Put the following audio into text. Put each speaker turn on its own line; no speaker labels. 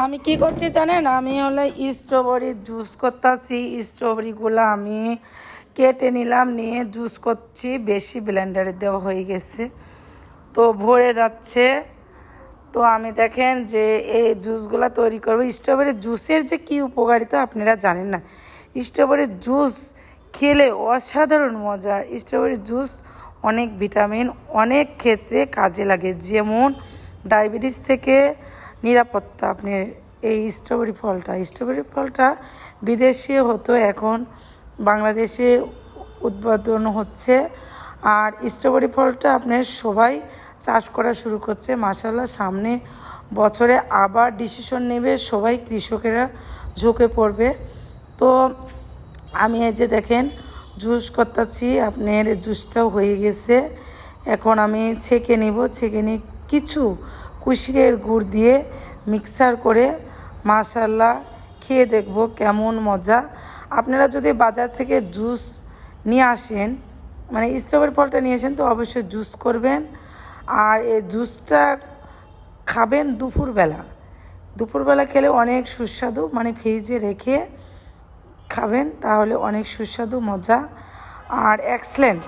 আমি কি করছি জানেন, আমি হলো স্ট্রবেরির জুস করতেছি। স্ট্রবেরিগুলো আমি কেটে নিলাম, নিয়ে জুস করছি। বেশি ব্লেন্ডারে দেওয়া হয়ে গেছে, তো ভরে যাচ্ছে। তো আমি দেখেন যে এই জুসগুলো তৈরি করবো। স্ট্রবেরির জুসের যে কী উপকারিতা আপনারা জানেন না। স্ট্রবেরির জুস খেলে অসাধারণ মজা। স্ট্রবেরির জুস অনেক ভিটামিন অনেক ক্ষেত্রে কাজে লাগে, যেমন ডায়াবেটিস থেকে নিরাপত্তা। আপনি এই স্ট্রবেরি ফলটা বিদেশে হতো, এখন বাংলাদেশে উৎপাদন হচ্ছে। আর স্ট্রবেরি ফলটা আপনার সবাই চাষ করা শুরু করছে মাশাআল্লাহ। সামনে বছরে আবার ডিসিশন নেবে সবাই, কৃষকেরা ঝুঁকে পড়বে। তো আমি এই যে দেখেন জুস করতেছি, আপনার জুসটাও হয়ে গেছে। এখন আমি ছেঁকে নিব, ছেঁকে নিয়ে কিছু কুশিরের গুড় দিয়ে মিক্সার করে মাশাআল্লাহ খেয়ে দেখব কেমন মজা। আপনারা যদি বাজার থেকে জুস নিয়ে আসেন, মানে স্ট্রবেরি ফলটা নিয়ে আসেন, তো অবশ্যই জুস করবেন। আর এই জুসটা খাবেন দুপুরবেলা খেলে অনেক সুস্বাদু, মানে ফ্রিজে রেখে খাবেন তাহলে অনেক সুস্বাদু মজা আর এক্সেলেন্ট।